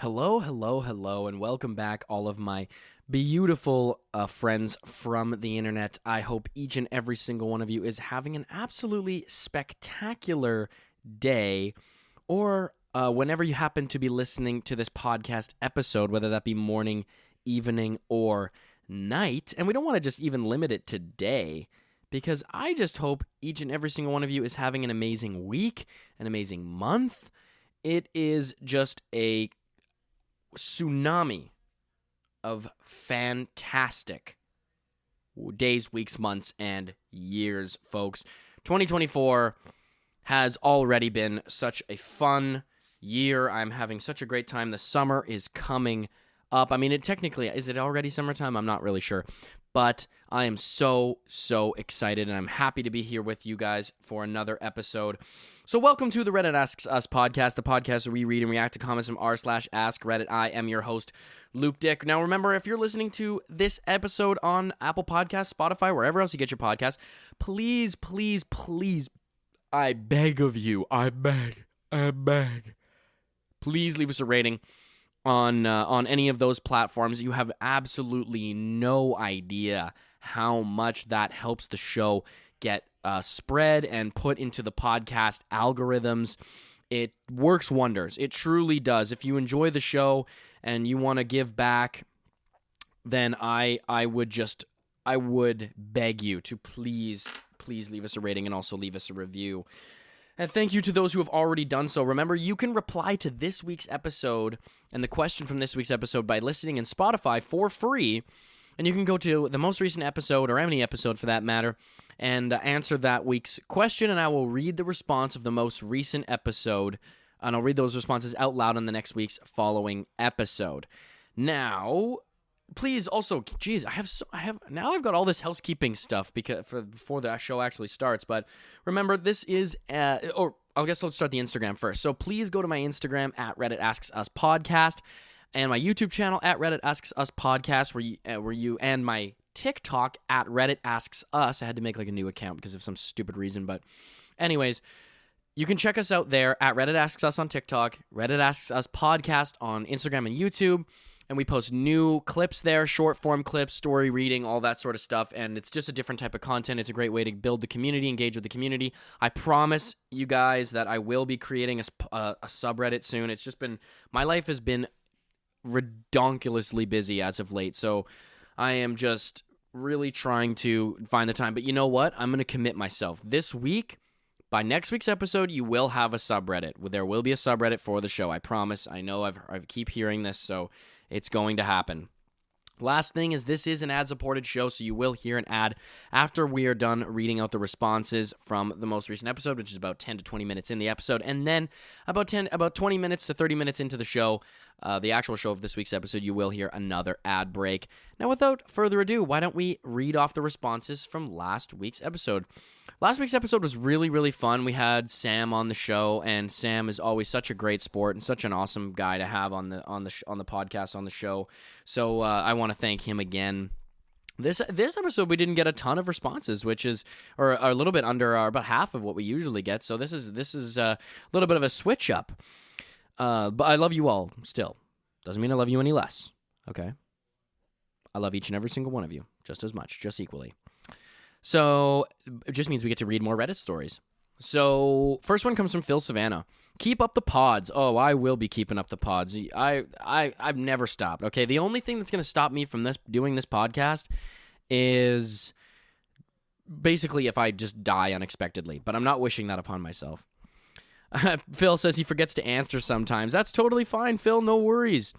Hello, hello, hello, and welcome back, all of my beautiful friends from the internet. I hope each and every single one of you is having an absolutely spectacular day, or whenever you happen to be listening to this podcast episode, whether that be morning, evening, or night. And we don't want to just even limit it to day, because I just hope each and every single one of you is having an amazing week, an amazing month. It is just a tsunami of fantastic days, weeks, months, and years, folks. 2024 has already been such a fun year. I'm having such a great time. The summer is coming up. I mean, is it already summertime? I'm not really sure. But I am so excited, and I'm happy to be here with you guys for another episode. So welcome to the Reddit Asks Us podcast, the podcast where we read and react to comments from r/AskReddit. I am your host, Luke Dick. Now remember, if you're listening to this episode on Apple Podcasts, Spotify, wherever else you get your podcasts, please, I beg of you, I beg, please leave us a rating on any of those platforms. You have absolutely no idea how much that helps the show get spread and put into the podcast algorithms. It works wonders. It truly does. If you enjoy the show and you want to give back, then I would beg you to please leave us a rating and also leave us a review. And thank you to those who have already done so. Remember, you can reply to this week's episode and the question from this week's episode by listening in Spotify for free. And you can go to the most recent episode, or any episode for that matter, and answer that week's question. And I will read the response of the most recent episode, and I'll read those responses out loud on the next week's following episode. Now, please also, now I've got all this housekeeping stuff before the show actually starts. But remember, this is, or I guess I'll start the Instagram first. So please go to my Instagram at Reddit Asks Us Podcast, and my YouTube channel at Reddit Asks Us Podcast, where you and my TikTok at Reddit Asks Us. I had to make like a new account because of some stupid reason, but anyways, you can check us out there at Reddit Asks Us on TikTok, Reddit Asks Us Podcast on Instagram and YouTube. And we post new clips there, short form clips, story reading, all that sort of stuff. And it's just a different type of content. It's a great way to build the community, engage with the community. I promise you guys that I will be creating a subreddit soon. It's just been, my life has been redonkulously busy as of late. So I am just really trying to find the time. But you know what? I'm going to commit myself. This week, by next week's episode, you will have a subreddit. There will be a subreddit for the show. I promise. I know I keep hearing this, so it's going to happen. Last thing is, this is an ad-supported show, so you will hear an ad after we are done reading out the responses from the most recent episode, which is about 10 to 20 minutes in the episode. And then about 20 minutes to 30 minutes into the show, the actual show of this week's episode, you will hear another ad break. Now, without further ado, why don't we read off the responses from last week's episode? Last week's episode was really fun. We had Sam on the show, and Sam is always such a great sport and such an awesome guy to have on the podcast, on the show. So I want to thank him again. This episode, we didn't get a ton of responses, which is or a little bit under about half of what we usually get. So this is a little bit of a switch up. But I love you all still. Doesn't mean I love you any less. Okay. I love each and every single one of you just as much, just equally. So it just means we get to read more Reddit stories. So first one comes from Phil Savannah. Keep up the pods. Oh, I will be keeping up the pods. I've never stopped. Okay, the only thing that's going to stop me from doing this podcast is basically if I just die unexpectedly. But I'm not wishing that upon myself. Phil says he forgets to answer sometimes. That's totally fine, Phil. No worries.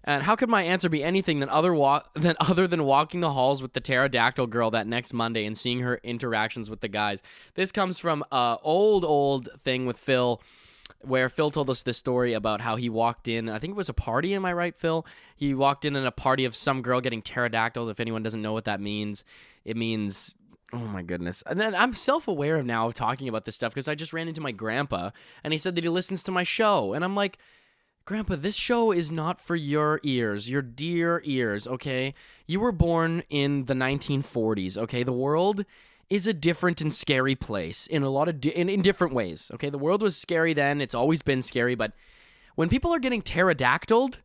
And how could my answer be anything other than walking the halls with the pterodactyl girl that next Monday and seeing her interactions with the guys? This comes from an old thing with Phil, where Phil told us this story about how he walked in. I think it was a party. Am I right, Phil? He walked in a party of some girl getting pterodactyl. If anyone doesn't know what that means, it means, oh my goodness. And then I'm self-aware now of talking about this stuff because I just ran into my grandpa and he said that he listens to my show. And I'm like, Grandpa, this show is not for your ears, your dear ears, okay? You were born in the 1940s, okay? The world is a different and scary place in a lot of in different ways, okay? The world was scary then. It's always been scary, but when people are getting pterodactyled,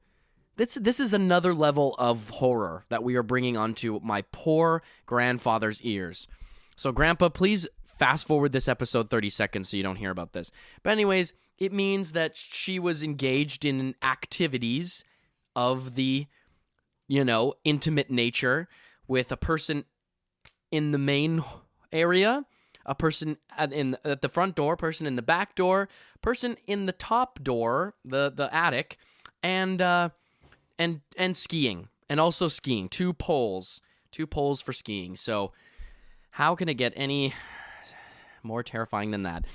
This is another level of horror that we are bringing onto my poor grandfather's ears. So, Grandpa, please fast forward this episode 30 seconds so you don't hear about this. But anyways, it means that she was engaged in activities of the, intimate nature with a person in the main area, a person at the front door, person in the back door, person in the top door, the attic, and skiing, and also skiing. Two poles for skiing. So how can it get any more terrifying than that?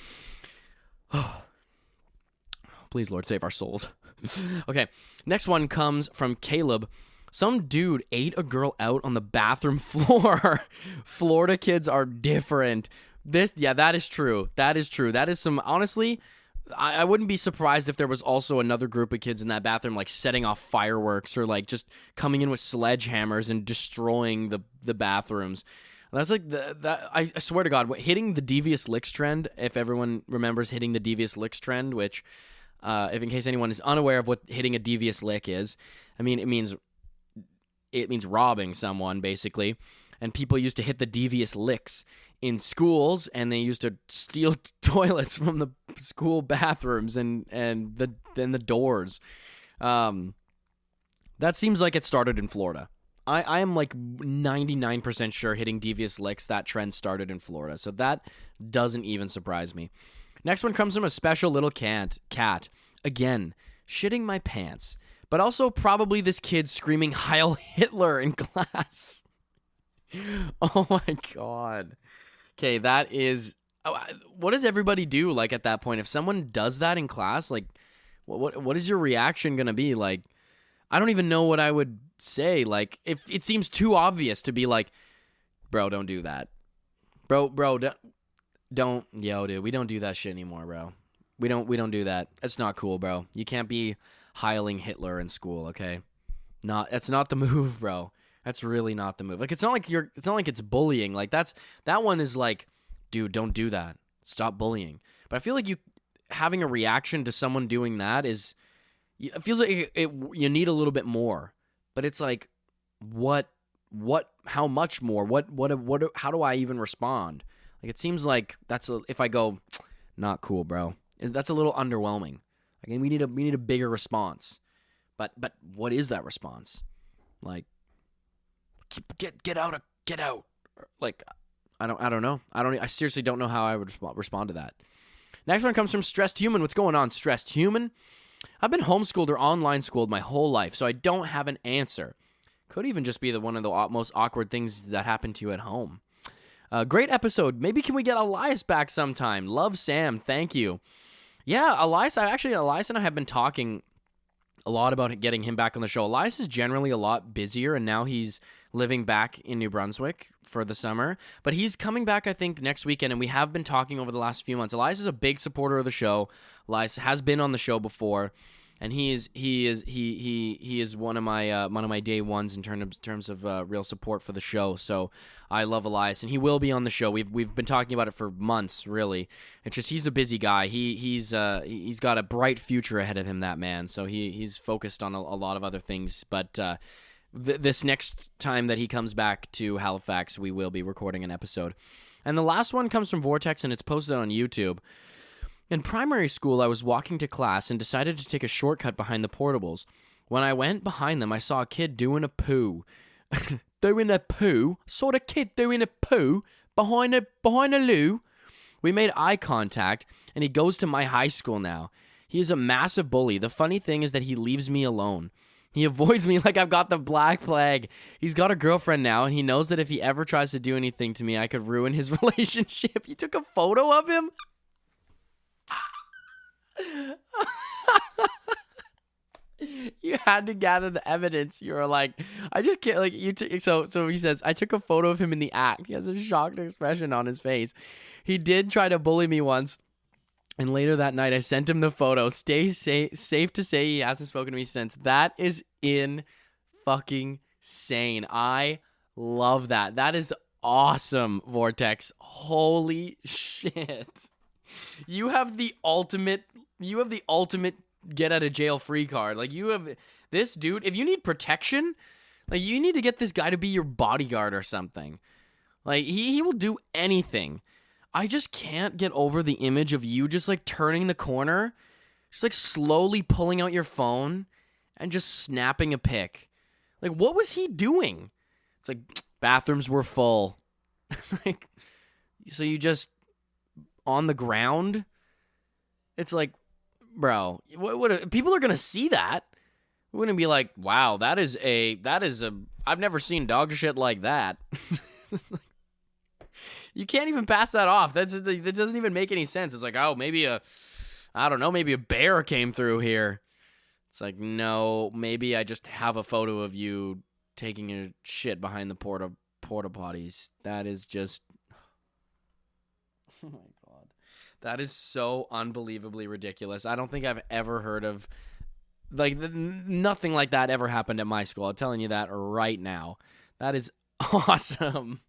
Please, Lord, save our souls. Okay, next one comes from Caleb. Some dude ate a girl out on the bathroom floor. Florida kids are different. That is true. That is some, honestly, I wouldn't be surprised if there was also another group of kids in that bathroom, like setting off fireworks or like just coming in with sledgehammers and destroying the bathrooms. That's like I swear to God, hitting the devious licks trend. If everyone remembers hitting the devious licks trend, which, if in case anyone is unaware of what hitting a devious lick is, I mean, it means robbing someone, basically. And people used to hit the devious licks in schools, and they used to steal toilets from the school bathrooms and the doors. That seems like it started in Florida. I am like 99% sure hitting devious licks, that trend started in Florida. So that doesn't even surprise me. Next one comes from a special little cat. Again, shitting my pants. But also probably this kid screaming Heil Hitler in class. Oh my God. Okay, that is... what does everybody do, like, at that point? If someone does that in class, like, what is your reaction going to be? Like, I don't even know what I would say. Like, if it seems too obvious to be like, bro, don't do that. Bro, don't, dude, we don't do that shit anymore, bro. We don't do that. That's not cool, bro. You can't be heiling Hitler in school, okay? That's not the move, bro. That's really not the move. Like, it's not like it's bullying. Like, that one is like, dude, don't do that. Stop bullying. But I feel like having a reaction to someone doing that it feels like you need a little bit more. But it's like, how much more? How do I even respond? Like, it seems like if I go, not cool, bro, that's a little underwhelming. Again, we need a bigger response. But what is that response? Like, get out. Like, I don't know. I seriously don't know how I would respond to that. Next one comes from Stressed Human. What's going on, Stressed Human? I've been homeschooled or online schooled my whole life, so I don't have an answer. Could even just be one of the most awkward things that happened to you at home. Great episode. Maybe can we get Elias back sometime? Love, Sam. Thank you. Yeah, Elias and I have been talking a lot about getting him back on the show. Elias is generally a lot busier, and now he's living back in New Brunswick for the summer. But he's coming back, I think, next weekend, and we have been talking over the last few months. Elias is a big supporter of the show. Elias has been on the show before, and he is one of my day ones in terms of real support for the show. So I love Elias, and he will be on the show. We've been talking about it for months, really. It's just he's a busy guy. He's got a bright future ahead of him, that man. So he's focused on a lot of other things. But this next time that he comes back to Halifax, we will be recording an episode. And the last one comes from Vortex, and it's posted on YouTube. In primary school, I was walking to class and decided to take a shortcut behind the portables. When I went behind them, I saw a kid doing a poo. Doing a poo? Saw a kid doing a poo behind a loo? We made eye contact, and he goes to my high school now. He is a massive bully. The funny thing is that he leaves me alone. He avoids me like I've got the Black Plague. He's got a girlfriend now, and he knows that if he ever tries to do anything to me, I could ruin his relationship. You took a photo of him? You had to gather the evidence. You were like, I just can't, like, so he says, I took a photo of him in the act. He has a shocked expression on his face. He did try to bully me once, and later that night I sent him the photo. Safe to say he hasn't spoken to me since. That is fucking sane. I love that. That is awesome, Vortex. Holy shit. You have the ultimate get out of jail free card. Like, This dude, if you need protection, like, you need to get this guy to be your bodyguard or something. Like, he will do anything. I just can't get over the image of you just, like, turning the corner, just, like, slowly pulling out your phone and just snapping a pic. Like, what was he doing? It's like, bathrooms were full. It's like, so you just, on the ground? It's like, bro, what people are going to see that. We're going to be like, wow, that is a, I've never seen dog shit like that. You can't even pass that off. That doesn't even make any sense. It's like, oh, maybe a bear came through here. It's like, no, maybe I just have a photo of you taking a shit behind the porta potties. That is just, oh my God. That is so unbelievably ridiculous. I don't think I've ever heard of, like, nothing like that ever happened at my school. I'm telling you that right now. That is awesome.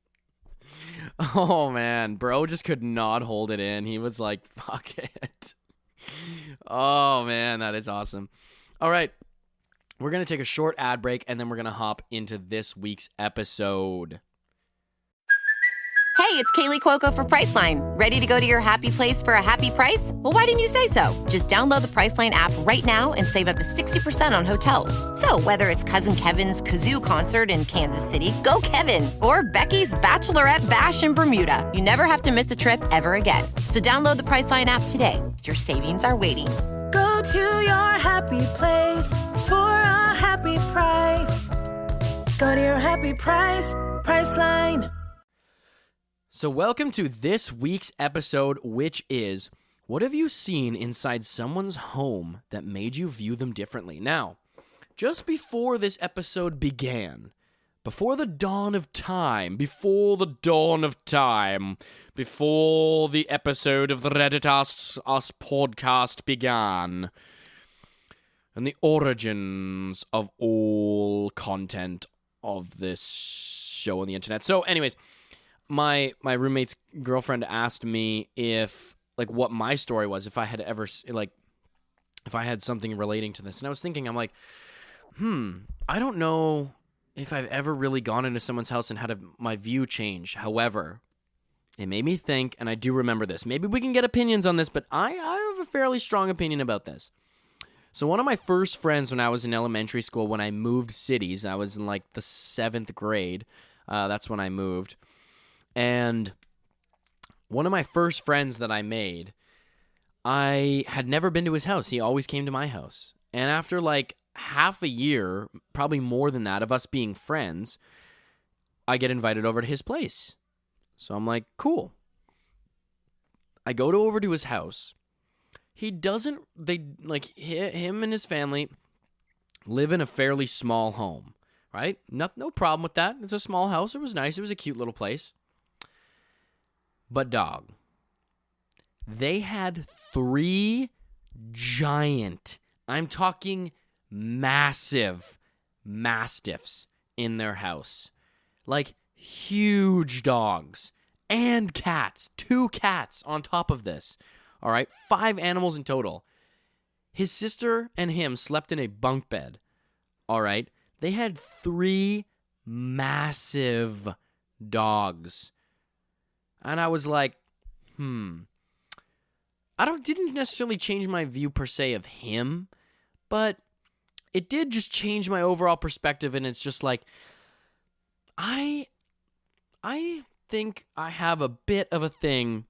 Oh, man. Bro just could not hold it in. He was like, fuck it. Oh, man, that is awesome. All right. We're going to take a short ad break, and then we're going to hop into this week's episode. Hey, it's Kaylee Cuoco for Priceline. Ready to go to your happy place for a happy price? Well, why didn't you say so? Just download the Priceline app right now and save up to 60% on hotels. So whether it's Cousin Kevin's Kazoo Concert in Kansas City, go Kevin, or Becky's Bachelorette Bash in Bermuda, you never have to miss a trip ever again. So download the Priceline app today. Your savings are waiting. Go to your happy place for a happy price. Go to your happy price, Priceline. So welcome to this week's episode, which is, what have you seen inside someone's home that made you view them differently? Now, just before this episode began, before the dawn of time, before the episode of the Reddit Asks Us podcast began, and the origins of all content of this show on the internet. So anyways, my roommate's girlfriend asked me if, like, what my story was, if I had ever, like, if I had something relating to this. And I was thinking, I'm like, I don't know if I've ever really gone into someone's house and had my view change. However, it made me think, and I do remember this. Maybe we can get opinions on this, but I have a fairly strong opinion about this. So one of my first friends when I was in elementary school, when I moved cities, I was in, like, the 7th grade. That's when I moved. And one of my first friends that I made, I had never been to his house. He always came to my house. And after, like, half a year, probably more than that, of us being friends, I get invited over to his place. So I'm like, cool. I go over to his house. Him and his family live in a fairly small home, right? No problem with that. It's a small house. It was nice. It was a cute little place. But dog, they had 3 giant, I'm talking massive mastiffs in their house. Like, huge dogs and cats. 2 cats on top of this. All right, 5 animals in total. His sister and him slept in a bunk bed. All right, they had 3 massive dogs. And I was like, didn't necessarily change my view per se of him, but it did just change my overall perspective. And it's just like, I think I have a bit of a thing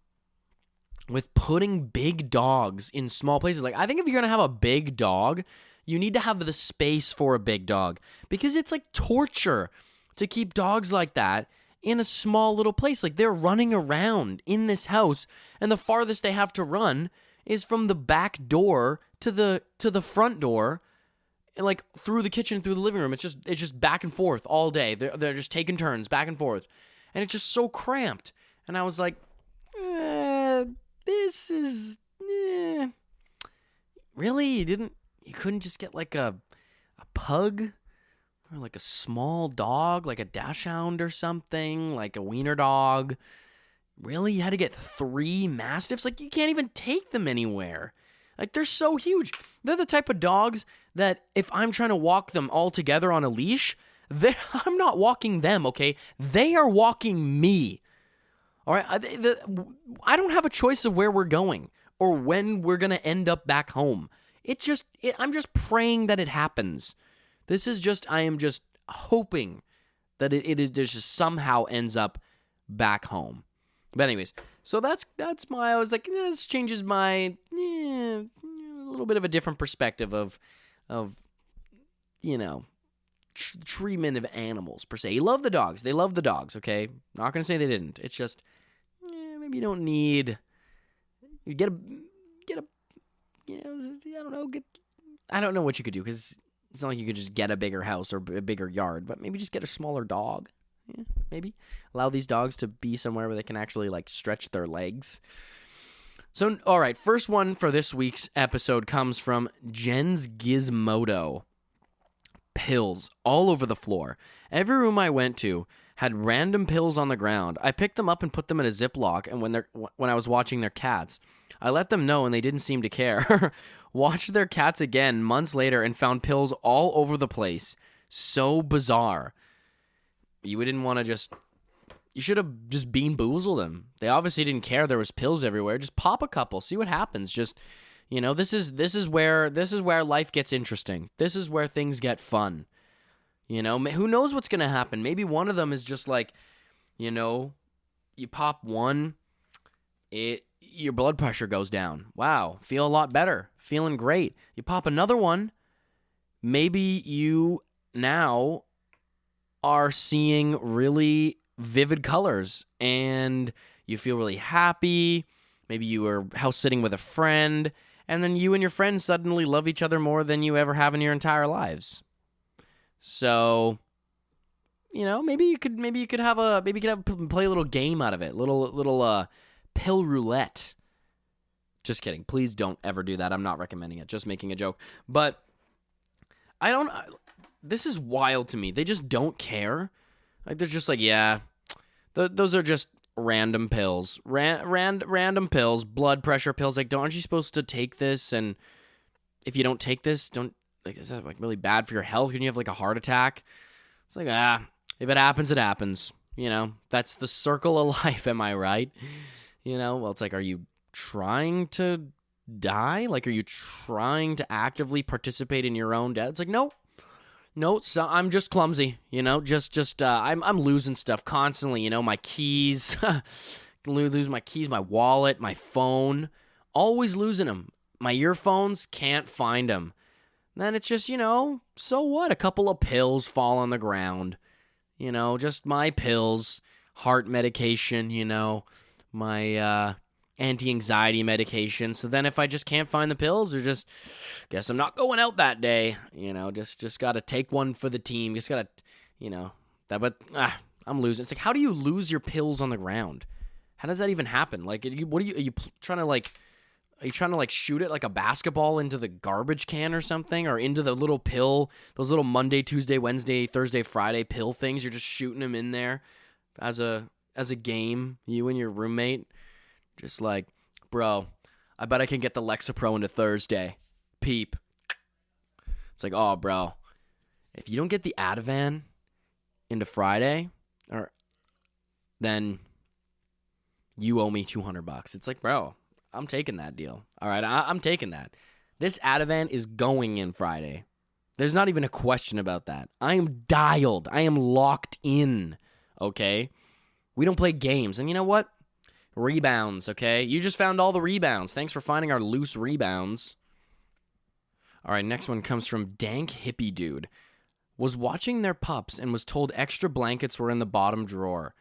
with putting big dogs in small places. Like, I think if you're going to have a big dog, you need to have the space for a big dog, because it's like torture to keep dogs like that in a small little place. Like, they're running around in this house, and the farthest they have to run is from the back door to the front door, and, like, through the kitchen, through the living room. It's just back and forth all day. They're just taking turns back and forth, and it's just so cramped. And I was like, this is really, you couldn't just get like a pug? Or like a small dog, like a dachshund or something, like a wiener dog. Really? You had to get 3 mastiffs? Like, you can't even take them anywhere. Like, they're so huge. They're the type of dogs that if I'm trying to walk them all together on a leash, I'm not walking them, okay? They are walking me. All right? I don't have a choice of where we're going or when we're going to end up back home. I'm just praying that it happens. I am just hoping that it just somehow ends up back home. But anyways, so that's I was like, this changes my a little bit of a different perspective of treatment of animals per se. You love the dogs. They love the dogs, okay? Not going to say they didn't. It's just maybe you don't need you get a I don't know what you could do, because it's not like you could just get a bigger house or a bigger yard, but maybe just get a smaller dog. Yeah, maybe allow these dogs to be somewhere where they can actually like stretch their legs. So, all right, first one for this week's episode comes from Jen's Gizmodo. Pills all over the floor. Every room I went to had random pills on the ground. I picked them up and put them in a Ziploc, and when I was watching their cats, I let them know and they didn't seem to care. Watched their cats again months later and found pills all over the place. So bizarre. You didn't want to you should have just bean boozled them. They obviously didn't care there was pills everywhere. Just pop a couple, see what happens. Just, this is where life gets interesting. This is where things get fun. Who knows what's going to happen? Maybe one of them is just like, you pop one, your blood pressure goes down. Wow, feel a lot better. Feeling great. You pop another one, maybe you now are seeing really vivid colors and you feel really happy. Maybe you were house sitting with a friend, and then you and your friend suddenly love each other more than you ever have in your entire lives. So, maybe you could play a little game out of it, little pill roulette. Just kidding. Please don't ever do that. I'm not recommending it. Just making a joke. But this is wild to me. They just don't care. Like, they're just like, yeah, those are just random pills. Random pills, blood pressure pills. Like, aren't you supposed to take this? And if you don't take this, is that like really bad for your health? Can you have like a heart attack? It's like, if it happens, it happens. That's the circle of life. Am I right? Well, it's like, are you trying to die? Like, are you trying to actively participate in your own death? It's like, no, so I'm just clumsy, I'm losing stuff constantly, my keys, lose my keys, my wallet, my phone, always losing them. My earphones, can't find them. Then it's just, so what? A couple of pills fall on the ground, just my pills, heart medication, my anti-anxiety medication. So then if I just can't find the pills, or just guess I'm not going out that day, just got to take one for the team. Just got to, I'm losing. It's like, how do you lose your pills on the ground? How does that even happen? Like, are you trying to shoot it like a basketball into the garbage can or something, or into the little pill, those little Monday, Tuesday, Wednesday, Thursday, Friday pill things? You're just shooting them in there as a game, you and your roommate. Just like, bro, I bet I can get the Lexapro into Thursday. Peep. It's like, oh, bro, if you don't get the Ativan into Friday, then you owe me $200. It's like, bro, I'm taking that deal. All right, I'm taking that. This Ativan is going in Friday. There's not even a question about that. I am dialed. I am locked in, okay? We don't play games. And you know what? Rebounds, okay? You just found all the rebounds. Thanks for finding our loose rebounds. All right, next one comes from Dank Hippie Dude. Was watching their pups and was told extra blankets were in the bottom drawer.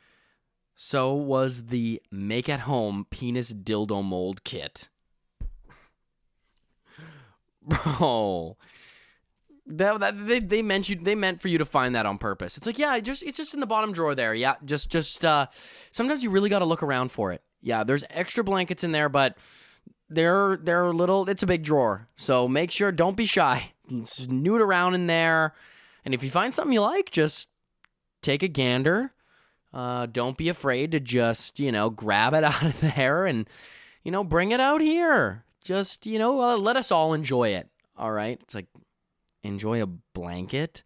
So was the make-at-home penis dildo mold kit. Bro, they meant for you to find that on purpose. It's like, yeah, it's just in the bottom drawer there. Yeah, just sometimes you really got to look around for it. Yeah, there's extra blankets in there, but they're little. It's a big drawer, so make sure, don't be shy. Snoot around in there, and if you find something you like, just take a gander. Don't be afraid to just grab it out of there and bring it out here. Just let us all enjoy it. All right, it's like, enjoy a blanket.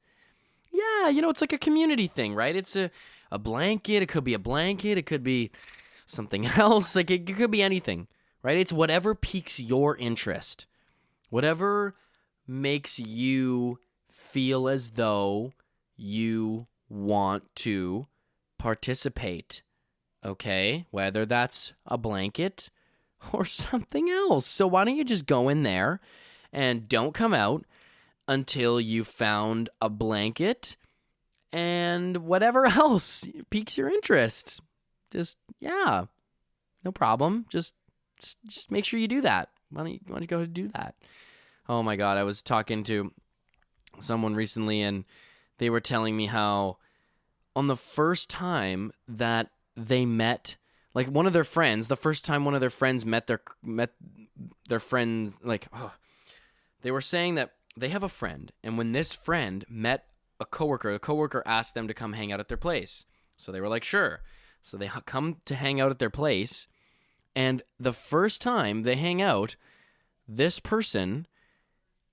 Yeah, it's like a community thing, right? It's a blanket. It could be a blanket. It could be something else. Like, it could be anything, right? It's whatever piques your interest. Whatever makes you feel as though you want to participate, okay? Whether that's a blanket or something else. So why don't you just go in there and don't come out until you found a blanket and whatever else piques your interest. Just, yeah, no problem. Just make sure you do that. Why don't you go do that? Oh my God, I was talking to someone recently and they were telling me how on the first time that they met, like one of their friends, the first time one of their friends met their friends, they were saying that they have a friend, and when this friend met a coworker, the coworker asked them to come hang out at their place. So they were like, sure. So they come to hang out at their place, and the first time they hang out, this person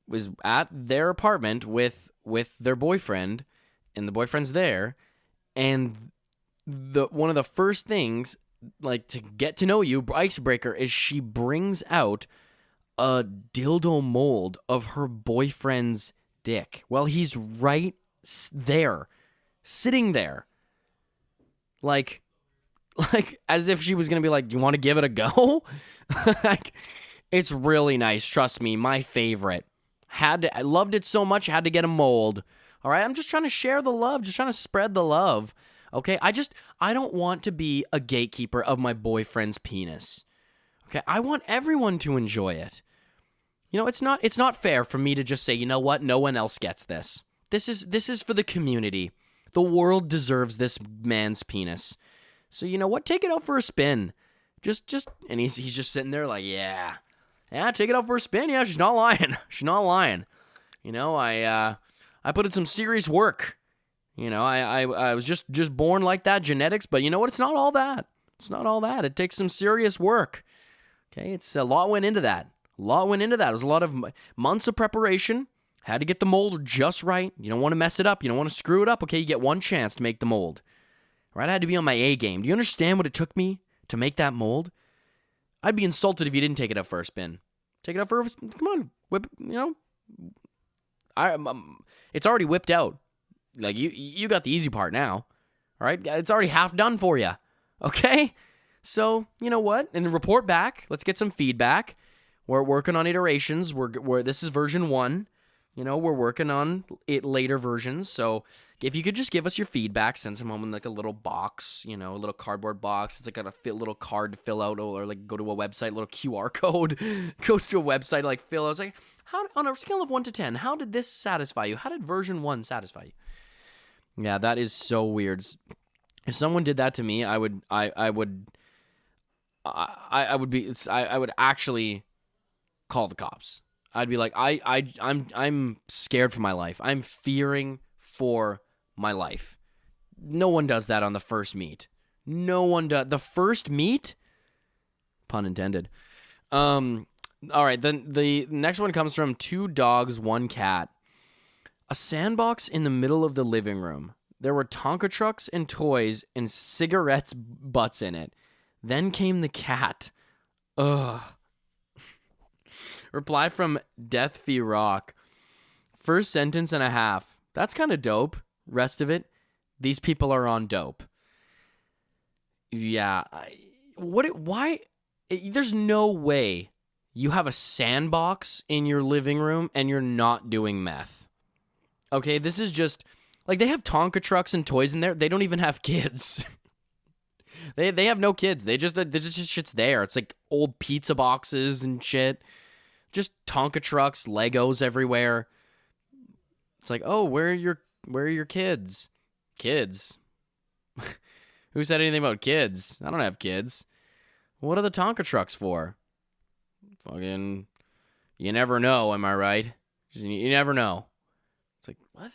was at their apartment with their boyfriend, and the boyfriend's there, and one of the first things, like, to get to know you, icebreaker, is she brings out a dildo mold of her boyfriend's dick. Well, he's right there, sitting there, like as if she was gonna be like, "Do you want to give it a go?" Like, it's really nice. Trust me, my favorite. I loved it so much. I had to get a mold. All right, I'm just trying to share the love, just trying to spread the love. Okay, I don't want to be a gatekeeper of my boyfriend's penis. Okay, I want everyone to enjoy it. It's not fair for me to just say, you know what, no one else gets this. This is for the community. The world deserves this man's penis. So you know what, take it out for a spin. And he's just sitting there like, yeah, take it out for a spin. Yeah, she's not lying. She's not lying. I put in some serious work. I was just born like that, genetics, but you know what? It's not all that. It's not all that. It takes some serious work. Okay, it's a lot went into that. It was a lot of months of preparation. Had to get the mold just right. You don't want to mess it up. You don't want to screw it up. Okay, you get one chance to make the mold. Right? I had to be on my A game. Do you understand what it took me to make that mold? I'd be insulted if you didn't take it up for a spin. Take it up for a spin. Come on, whip. It's already whipped out. Like, you got the easy part now. All right? It's already half done for you. Okay? So, you know what? And report back. Let's get some feedback. We're working on iterations. This is version 1. We're working on later versions. So, if you could just give us your feedback, send some home in like a little box, a little cardboard box. It's like got a little card to fill out, or like go to a website, little QR code goes to a website, like fill out. It's like, how, on a scale of 1 to 10, how did this satisfy you? How did version 1 satisfy you? Yeah, that is so weird. If someone did that to me, I would actually call the cops. I'd be like, I'm scared for my life. I'm fearing for my life. No one does that on the first meet. No one does. The first meet? Pun intended. All right, then the next one comes from 2 dogs, 1 cat. A sandbox in the middle of the living room. There were Tonka trucks and toys and cigarettes butts in it. Then came the cat. Ugh. Reply from Death Fee Rock. First sentence and a half. That's kind of dope. Rest of it, these people are on dope. Yeah. Why? There's no way you have a sandbox in your living room and you're not doing meth. Okay, this is just, like, they have Tonka trucks and toys in there. They don't even have kids. They have no kids. They just shit's there. It's like old pizza boxes and shit. Just Tonka trucks, Legos everywhere. It's like, oh, where are your kids? Kids? Who said anything about kids? I don't have kids. What are the Tonka trucks for? Fucking, you never know, am I right? You never know. It's like, what?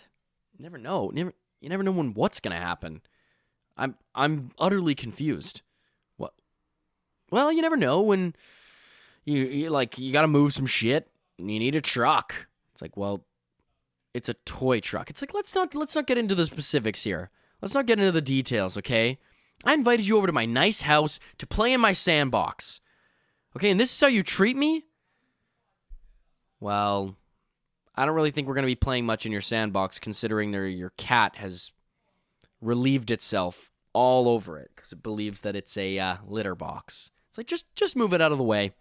You never know. You never know when what's gonna happen. I'm utterly confused. What? Well, you never know when you gotta move some shit and you need a truck. It's like, well, It's a toy truck. It's like, let's not get into the specifics here. Let's not get into the details, okay? I invited you over to my nice house to play in my sandbox. Okay, and this is how you treat me? Well, I don't really think we're going to be playing much in your sandbox, considering your cat has relieved itself all over it because it believes that it's a litter box. It's like, just move it out of the way.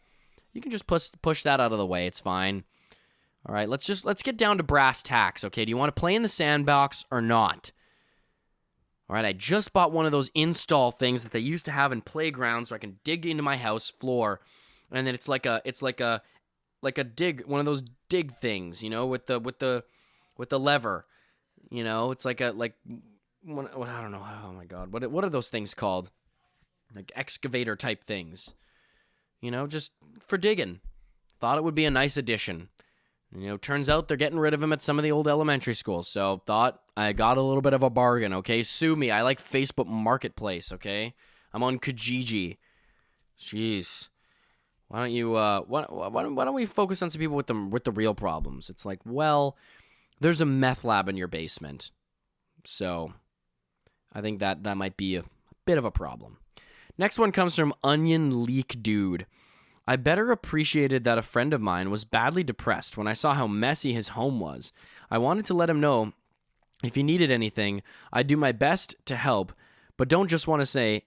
You can just push that out of the way. It's fine. All right, let's get down to brass tacks, okay? Do you want to play in the sandbox or not? All right, I just bought one of those install things that they used to have in playgrounds so I can dig into my house floor, and then it's like a dig, one of those dig things, you know, with the lever, you know. It's like I don't know. Oh my god, what are those things called? Like excavator type things, you know, just for digging. Thought it would be a nice addition. You know, turns out they're getting rid of them at some of the old elementary schools, so thought I got a little bit of a bargain, okay? Sue me. I like Facebook Marketplace, okay? I'm on Kijiji. Jeez. Why don't you, why don't we focus on some people with the real problems? It's like, well, there's a meth lab in your basement, so I think that might be a bit of a problem. Next one comes from Onion Leak Dude. I better appreciated that a friend of mine was badly depressed when I saw how messy his home was. I wanted to let him know if he needed anything, I'd do my best to help, but don't just want to say,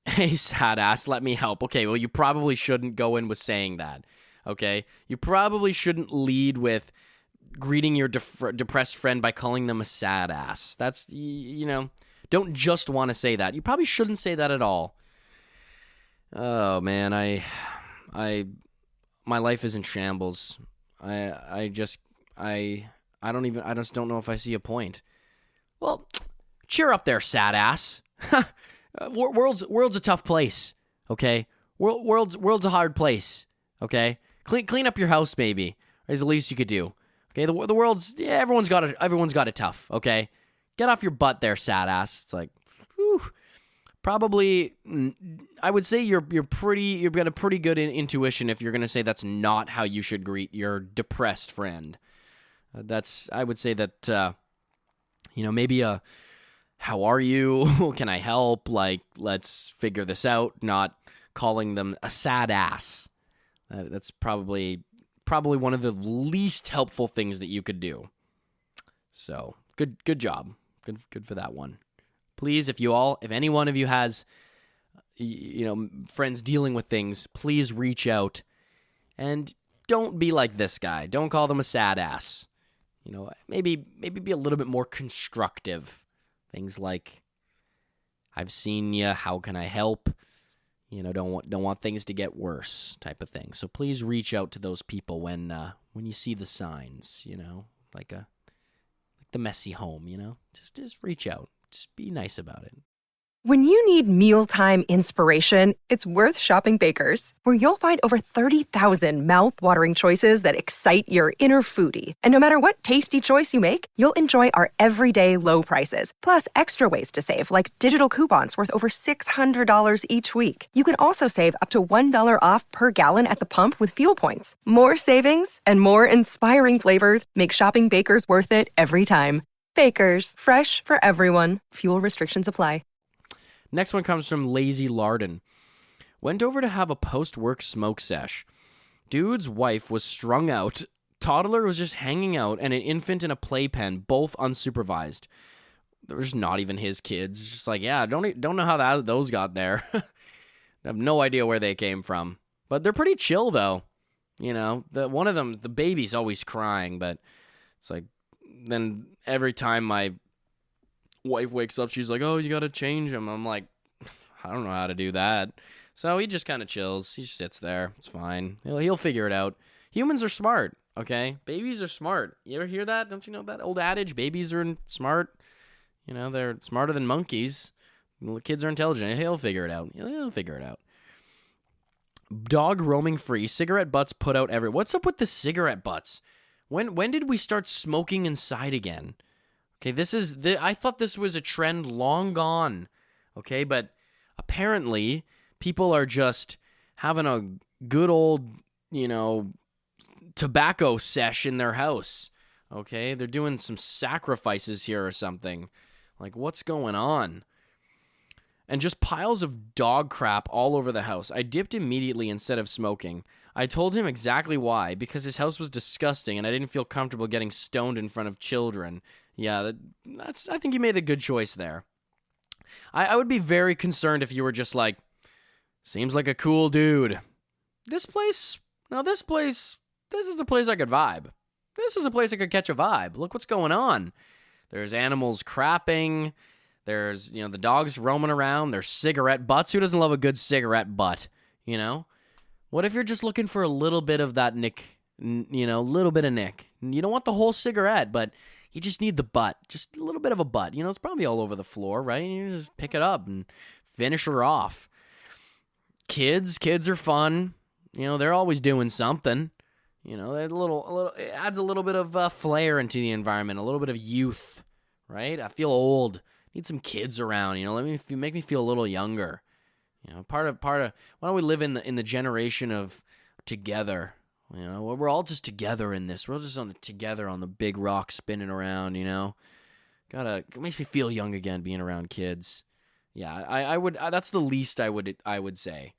hey, sad ass, let me help. Okay, well, you probably shouldn't go in with saying that, okay? You probably shouldn't lead with greeting your depressed friend by calling them a sad ass. That's, you know, don't just want to say that. You probably shouldn't say that at all. Oh, man, my life is in shambles. I just don't know if I see a point. Well, cheer up there, sad ass. World's a tough place, okay? World's a hard place, okay? Clean up your house, maybe. Is the least you could do. Okay, the world's, yeah, everyone's got it tough, okay? Get off your butt there, sad ass. It's like, whew. Probably, I would say you've got a pretty good intuition if you're going to say that's not how you should greet your depressed friend. I would say that, maybe how are you? Can I help? Like, let's figure this out. Not calling them a sad ass. That's probably one of the least helpful things that you could do. So, good job. Good for that one. Please, if any one of you has, friends dealing with things, please reach out and don't be like this guy. Don't call them a sad ass. Maybe be a little bit more constructive. Things like, I've seen you. How can I help? Don't want things to get worse, type of thing. So please reach out to those people when you see the signs. Like the messy home. Just reach out. Just be nice about it. When you need mealtime inspiration, it's worth shopping Baker's, where you'll find over 30,000 mouth-watering choices that excite your inner foodie. And no matter what tasty choice you make, you'll enjoy our everyday low prices, plus extra ways to save, like digital coupons worth over $600 each week. You can also save up to $1 off per gallon at the pump with fuel points. More savings and more inspiring flavors make shopping Baker's worth it every time. Baker's, fresh for everyone. Fuel restrictions apply. Next one comes from Lazy Larden. Went over to have a post-work smoke sesh. Dude's wife was strung out. Toddler was just hanging out, and an infant in a playpen, both unsupervised. There's not even his kids. It's just like, yeah, don't know how those got there. I have no idea where they came from. But they're pretty chill, though. One of them, the baby's always crying, but it's like, then every time my wife wakes up, she's like, oh, you gotta change him. I'm like, I don't know how to do that. So he just kind of chills. He just sits there. It's fine. He'll figure it out. Humans are smart, okay? Babies are smart. You ever hear that? Don't you know that old adage? Babies are smart. They're smarter than monkeys. Kids are intelligent. He'll figure it out. He'll figure it out. Dog roaming free. Cigarette butts put out everywhere. What's up with the cigarette butts? When did we start smoking inside again? Okay, I thought this was a trend long gone. Okay, but apparently people are just having a good old, tobacco sesh in their house. Okay, they're doing some sacrifices here or something. Like, what's going on? And just piles of dog crap all over the house. I dipped immediately instead of smoking. I told him exactly why, because his house was disgusting and I didn't feel comfortable getting stoned in front of children. Yeah, I think you made a good choice there. I would be very concerned if you were just like, seems like a cool dude. This is a place I could vibe. This is a place I could catch a vibe. Look what's going on. There's animals crapping. There's, the dogs roaming around. There's cigarette butts. Who doesn't love a good cigarette butt, What if you're just looking for a little bit of that nick, little bit of nick? You don't want the whole cigarette, but you just need the butt. Just a little bit of a butt. It's probably all over the floor, right? And you just pick it up and finish her off. Kids are fun. They're always doing something. It adds a little bit of flair into the environment, a little bit of youth, right? I feel old. Need some kids around. Make me feel a little younger. Part of. Why don't we live in the generation of together? We're all just together in this. We're all just together on the big rock spinning around. It makes me feel young again being around kids. Yeah, I would. That's the least I would say.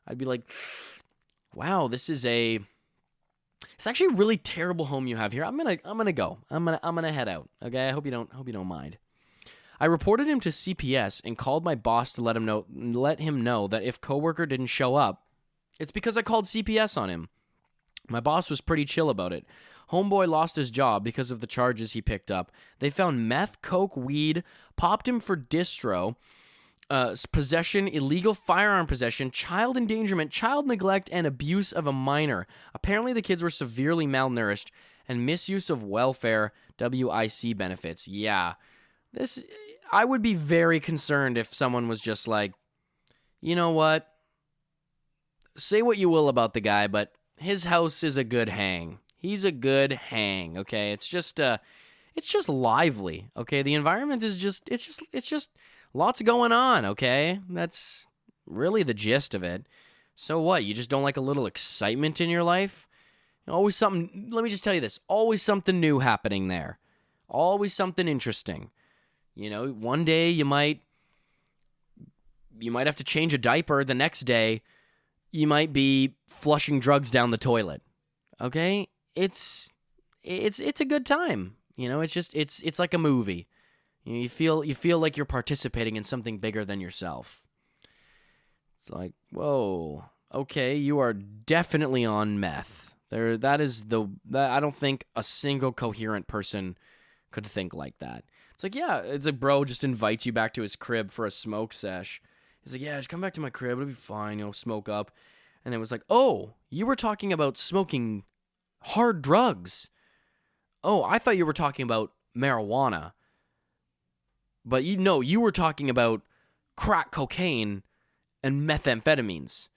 I'd be like, wow, it's actually a really terrible home you have here. I'm gonna go. I'm gonna head out. Okay. I hope you don't mind. I reported him to CPS and called my boss to let him know that if coworker didn't show up, it's because I called CPS on him. My boss was pretty chill about it. Homeboy lost his job because of the charges he picked up. They found meth, coke, weed, popped him for distro, possession, illegal firearm possession, child endangerment, child neglect, and abuse of a minor. Apparently the kids were severely malnourished and misuse of welfare WIC benefits. Yeah. I would be very concerned if someone was just like, you know what? Say what you will about the guy, but his house is a good hang. He's a good hang, okay? It's just lively, okay? The environment is just lots going on, okay? That's really the gist of it. So what? You just don't like a little excitement in your life? Always something, let me just tell you this, always something new happening there. Always something interesting. One day you might have to change a diaper. The next day, you might be flushing drugs down the toilet. Okay? It's a good time. It's like a movie. You feel like you're participating in something bigger than yourself. It's like, whoa, okay, you are definitely on meth. I don't think a single coherent person could think like that. It's like, yeah, it's like bro just invites you back to his crib for a smoke sesh. He's like, yeah, just come back to my crib, it'll be fine, smoke up. And it was like, oh, you were talking about smoking hard drugs. Oh, I thought you were talking about marijuana. But you were talking about crack cocaine and methamphetamines.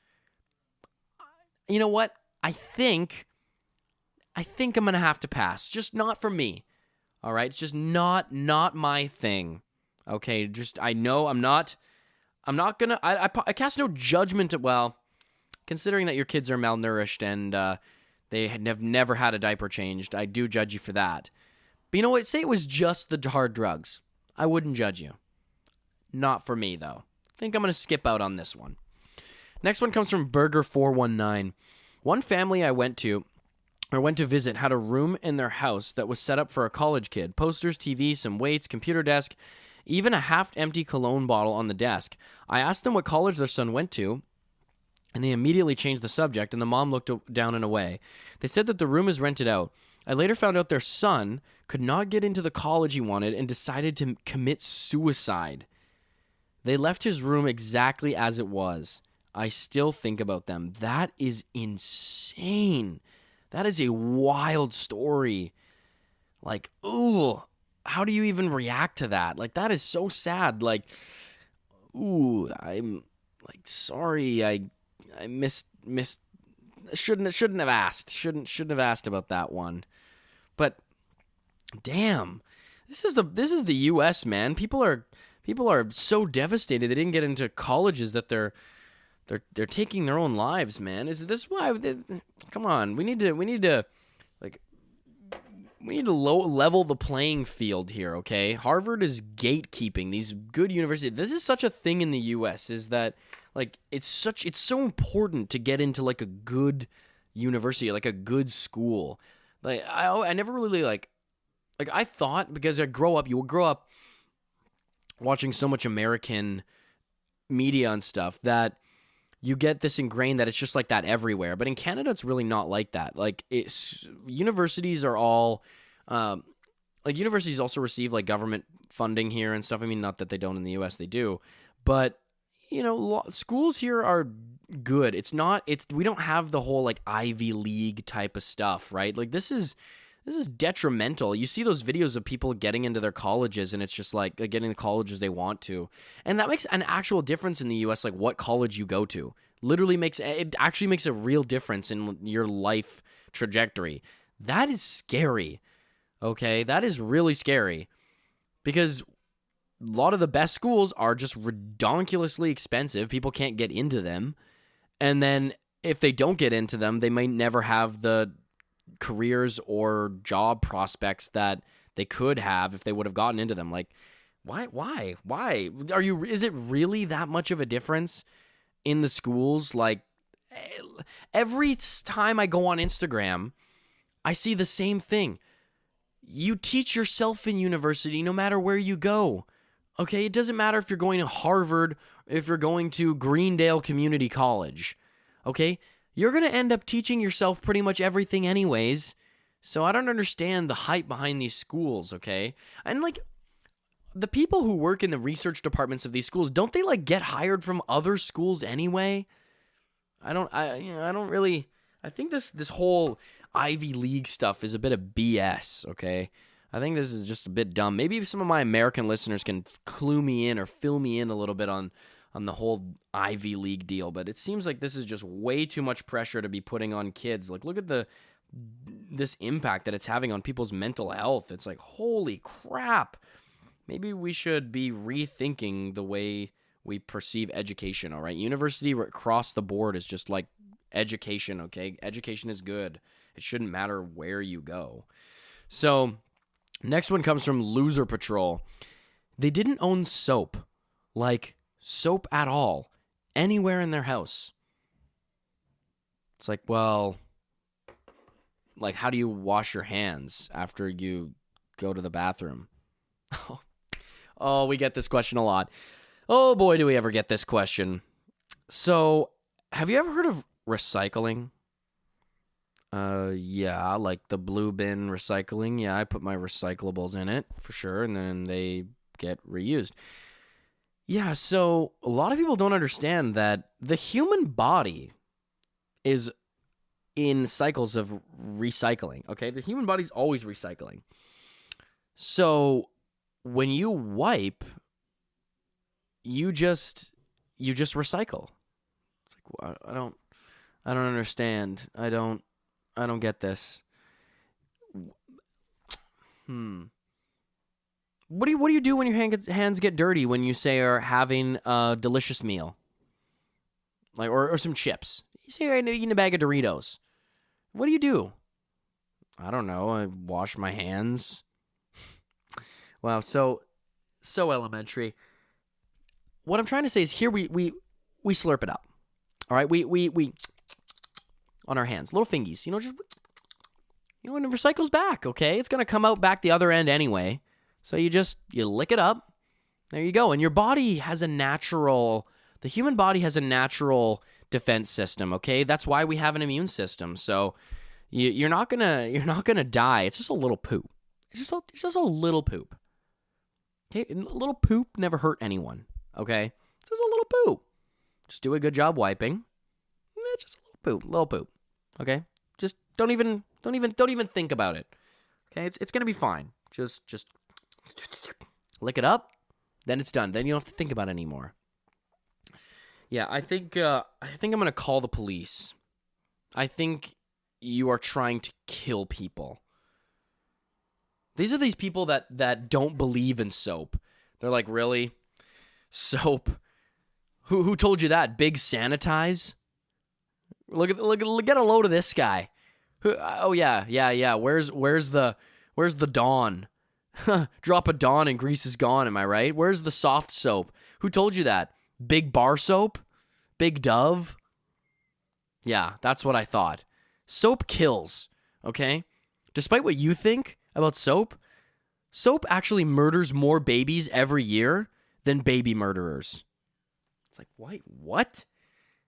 You know what? I think I'm going to have to pass. Just not for me. All right? It's just not my thing. Okay? Just, I know I'm not going to, I cast no judgment considering that your kids are malnourished and they have never had a diaper changed, I do judge you for that. But you know what? Say it was just the hard drugs. I wouldn't judge you. Not for me, though. I think I'm going to skip out on this one. Next one comes from Burger419. One family I went to visit had a room in their house that was set up for a college kid. Posters, TV, some weights, computer desk, even a half-empty cologne bottle on the desk. I asked them what college their son went to, and they immediately changed the subject, and the mom looked down and away. They said that the room is rented out. I later found out their son could not get into the college he wanted and decided to commit suicide. They left his room exactly as it was. I still think about them. That is insane. That is a wild story. Like, ooh, how do you even react to that? Like, that is so sad. Like, ooh, I'm like, sorry, I missed. Shouldn't have asked. Shouldn't have asked about that one. But damn, this is the U.S., man. People are so devastated they didn't get into colleges that they're taking their own lives, man. Is this why? Come on, we need to like We need to level the playing field here, okay? Harvard is gatekeeping these good universities. This is such a thing in the U.S. is that, like, it's so important to get into, like, a good university, like a good school. Like, I never really, like, I thought, because you will grow up watching so much American media and stuff, that you get this ingrained that it's just like that everywhere. But in Canada, it's really not like that. Like, universities are all, universities also receive, like, government funding here and stuff. I mean, not that they don't in the U.S., they do. But, you know, schools here are good. We don't have the whole, like, Ivy League type of stuff, right? Like, this is detrimental. You see those videos of people getting into their colleges, and it's just like getting the colleges they want to. And that makes an actual difference in the US, like what college you go to. It actually makes a real difference in your life trajectory. That is scary. Okay? That is really scary. Because a lot of the best schools are just redonkulously expensive. People can't get into them. And then if they don't get into them, they might never have the careers or job prospects that they could have if they would have gotten into them. Like, why is it really that much of a difference in the schools? Like, every time I go on Instagram, I see the same thing. You teach yourself in university no matter where you go. Okay, it doesn't matter if you're going to Harvard, if you're going to Greendale Community College. Okay, you're going to end up teaching yourself pretty much everything anyways. So I don't understand the hype behind these schools, okay? And, like, the people who work in the research departments of these schools, don't they, like, get hired from other schools anyway? I think this whole Ivy League stuff is a bit of BS, okay? I think this is just a bit dumb. Maybe some of my American listeners can clue me in or fill me in a little bit on the whole Ivy League deal, but it seems like this is just way too much pressure to be putting on kids. Like, look at this impact that it's having on people's mental health. It's like, holy crap. Maybe we should be rethinking the way we perceive education, all right? University across the board is just like education, okay? Education is good. It shouldn't matter where you go. So, next one comes from Loser Patrol. They didn't own soap. Like, soap at all, anywhere in their house. It's like, well, like, how do you wash your hands after you go to the bathroom? Oh, we get this question a lot. Oh boy, do we ever get this question. So, have you ever heard of recycling? Yeah, like the blue bin recycling. Yeah, I put my recyclables in it for sure, and then they get reused. Yeah, so a lot of people don't understand that the human body is in cycles of recycling, okay? The human body's always recycling. So when you wipe, you just recycle. It's like, well, I don't understand. I don't get this. What do you do when your hands get dirty when you say are having a delicious meal? Like, or some chips. You say you're eating a bag of Doritos. What do you do? I don't know. I wash my hands. Wow, so elementary. What I'm trying to say is here we slurp it up. All right, we on our hands, little fingies, and it recycles back, okay? It's going to come out back the other end anyway. So you lick it up. There you go. And your body has the human body has a natural defense system, okay? That's why we have an immune system. So you're not going to die. It's just a little poop. It's just a little poop. Okay? A little poop never hurt anyone, okay? Just a little poop. Just do a good job wiping. Just a little poop. Okay? Just don't even think about it. Okay? It's going to be fine. Just lick it up, then it's done. Then you don't have to think about it anymore. Yeah, I think I'm going to call the police. I think you are trying to kill people. These are these people that don't believe in soap. They're like, really? Soap? Who told you that? Big Sanitize? Look, get a load of this guy. Oh yeah. Where's the Where's the Dawn? Drop a Dawn and grease is gone, am I right? Where's the soft soap? Who told you that? Big Bar Soap? Big Dove? Yeah, that's what I thought. Soap kills, okay? Despite what you think about soap, soap actually murders more babies every year than baby murderers. It's like, wait, what?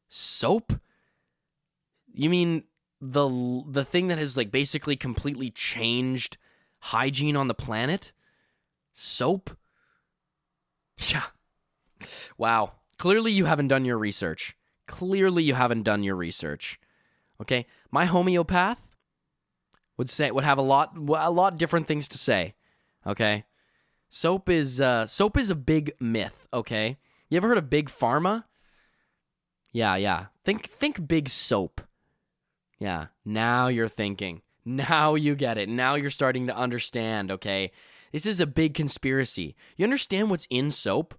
Soap? You mean the thing that has like basically completely changed hygiene on the planet? Soap? Yeah. Wow. Clearly you haven't done your research. Okay? My homeopath would have a lot different things to say. Okay? Soap is a big myth, okay? You ever heard of Big Pharma? Yeah. Think big soap. Yeah, now you're thinking. Now you get it. Now you're starting to understand, okay? This is a big conspiracy. You understand what's in soap?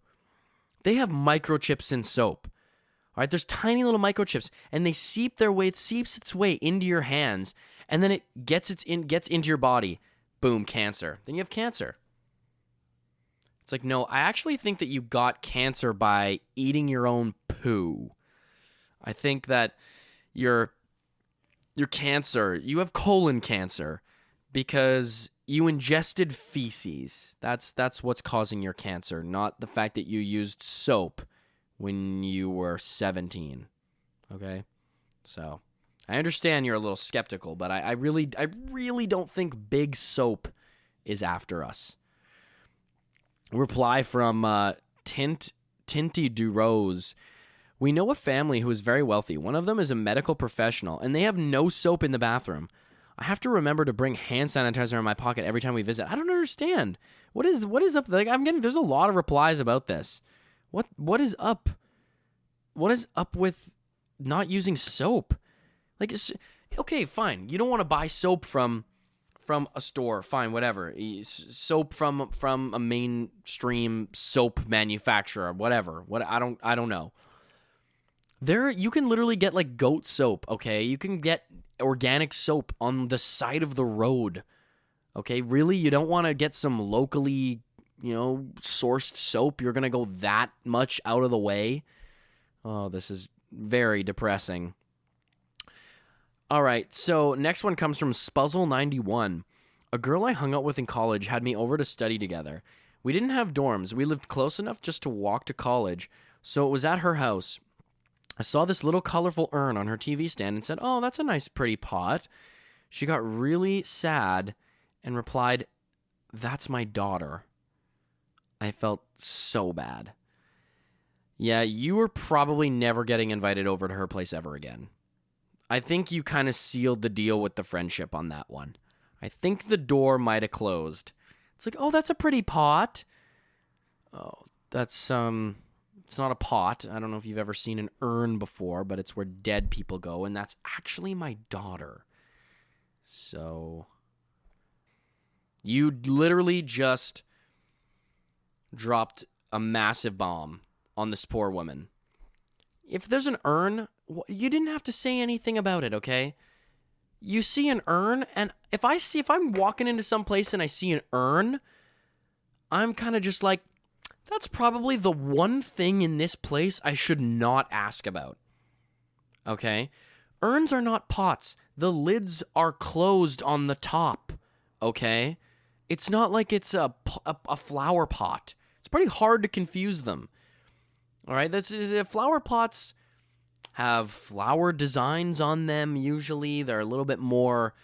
They have microchips in soap. All right, there's tiny little microchips, and they seep its way into your hands, and then it gets into your body. Boom, cancer. Then you have cancer. It's like, no, I actually think that you got cancer by eating your own poo. I think that your cancer, you have colon cancer because you ingested feces. That's what's causing your cancer, not the fact that you used soap when you were 17. Okay? So, I understand you're a little skeptical, but I really don't think big soap is after us. Reply from Tinty Durose. We know a family who is very wealthy. One of them is a medical professional, and they have no soap in the bathroom. I have to remember to bring hand sanitizer in my pocket every time we visit. I don't understand. What is up? Like, there's a lot of replies about this. What is up? What is up with not using soap? Like, okay, fine. You don't want to buy soap from a store, fine, whatever. Soap from a mainstream soap manufacturer, whatever. I don't know. You can literally get like goat soap, okay? You can get organic soap on the side of the road. Okay? Really? You don't want to get some locally, sourced soap? You're going to go that much out of the way? Oh, this is very depressing. All right, so next one comes from Spuzzle91. A girl I hung out with in college had me over to study together. We didn't have dorms. We lived close enough just to walk to college, so it was at her house. I saw this little colorful urn on her TV stand and said, "Oh, that's a nice pretty pot." She got really sad and replied, "That's my daughter." I felt so bad. Yeah, you were probably never getting invited over to her place ever again. I think you kind of sealed the deal with the friendship on that one. I think the door might have closed. It's like, "Oh, that's a pretty pot." Oh, that's, it's not a pot. I don't know if you've ever seen an urn before, but it's where dead people go, and that's actually my daughter. So, you literally just dropped a massive bomb on this poor woman. If there's an urn, you didn't have to say anything about it, okay? You see an urn, and if I'm walking into some place and I see an urn, I'm kind of just like, that's probably the one thing in this place I should not ask about. Okay? Urns are not pots. The lids are closed on the top. Okay? It's not like it's a flower pot. It's pretty hard to confuse them. All right? Flower pots have flower designs on them usually. They're a little bit more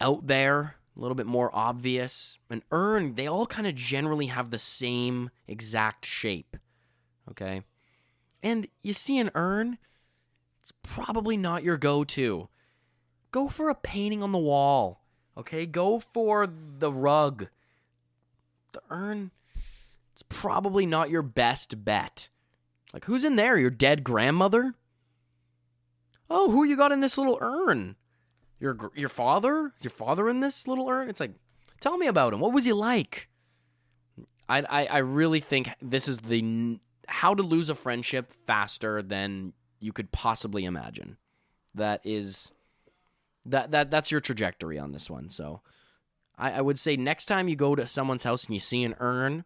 out there. A little bit more obvious. An urn, they all kind of generally have the same exact shape, okay? And you see an urn, it's probably not your go-to. Go for a painting on the wall, okay? Go for the rug. The urn, it's probably not your best bet. Like, who's in there? Your dead grandmother? Oh, who you got in this little urn? Your father? Is your father in this little urn? It's like, tell me about him. What was he like? I really think this is how to lose a friendship faster than you could possibly imagine. That's your trajectory on this one. So I would say next time you go to someone's house and you see an urn,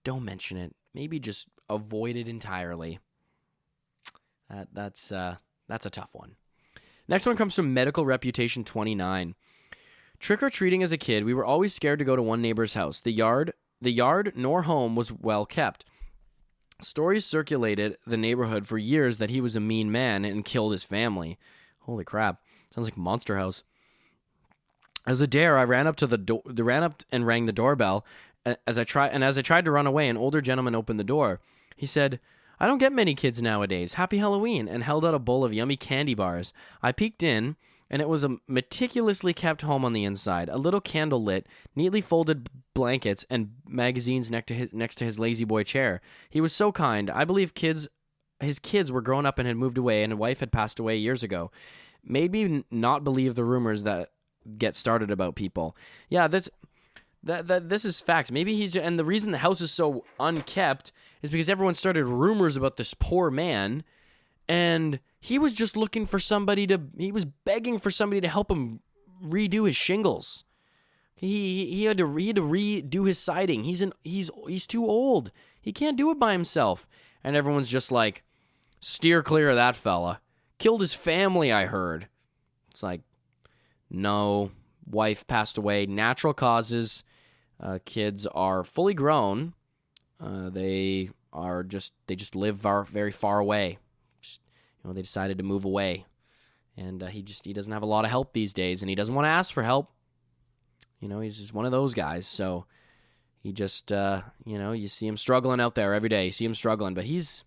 don't mention it. Maybe just avoid it entirely. That's a tough one. Next one comes from Medical Reputation 29. Trick-or-treating as a kid, we were always scared to go to one neighbor's house. The yard nor home was well kept. Stories circulated the neighborhood for years that he was a mean man and killed his family. Holy crap. Sounds like Monster House. As a dare, I ran up and rang the doorbell. As I tried to run away, an older gentleman opened the door. He said, "I don't get many kids nowadays. Happy Halloween," and held out a bowl of yummy candy bars. I peeked in, and it was a meticulously kept home on the inside. A little candle lit, neatly folded blankets, and magazines next to his lazy boy chair. He was so kind. I believe his kids were grown up and had moved away, and a wife had passed away years ago. Made me not believe the rumors that get started about people. Yeah, this is facts. Maybe and the reason the house is so unkept is because everyone started rumors about this poor man, and he was just looking for he was begging for somebody to help him redo his shingles. He had to redo his siding. He's too old. He can't do it by himself. And everyone's just like, steer clear of that fella. Killed his family, I heard. It's like, no, wife passed away, natural causes. Kids are fully grown. They just live very far away. They decided to move away, and he doesn't have a lot of help these days, and he doesn't want to ask for help. He's just one of those guys. So he just, you see him struggling out there every day. You see him struggling, but he's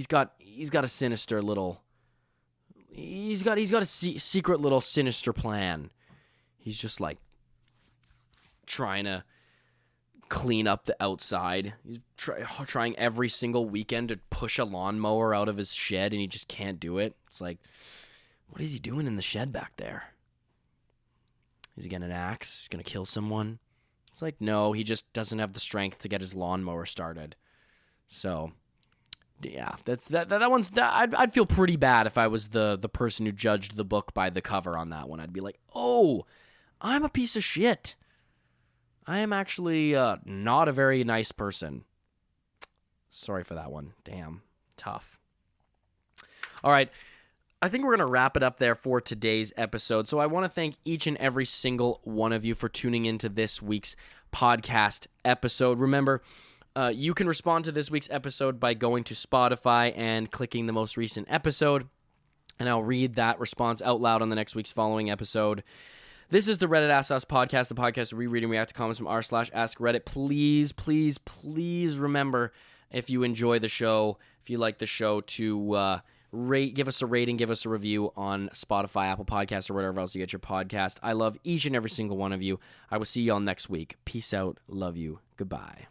got a sinister little. He's got a secret little sinister plan. He's just like trying to clean up the outside. He's trying every single weekend to push a lawnmower out of his shed, and he just can't do it. It's like, what is he doing in the shed back there? Is he getting an axe? He's going to kill someone? It's like, no, he just doesn't have the strength to get his lawnmower started. So, yeah, that one's. I'd feel pretty bad if I was the person who judged the book by the cover on that one. I'd be like, oh, I'm a piece of shit. I am actually not a very nice person. Sorry for that one. Damn, tough. All right, I think we're going to wrap it up there for today's episode. So I want to thank each and every single one of you for tuning into this week's podcast episode. Remember, you can respond to this week's episode by going to Spotify and clicking the most recent episode, and I'll read that response out loud on the next week's following episode. This is the Reddit Ask Us podcast, the podcast where we read and react to comments from r/AskReddit. Please, please, please remember, if you enjoy the show, if you like the show, to give us a rating, give us a review on Spotify, Apple Podcasts, or wherever else you get your podcast. I love each and every single one of you. I will see you all next week. Peace out. Love you. Goodbye.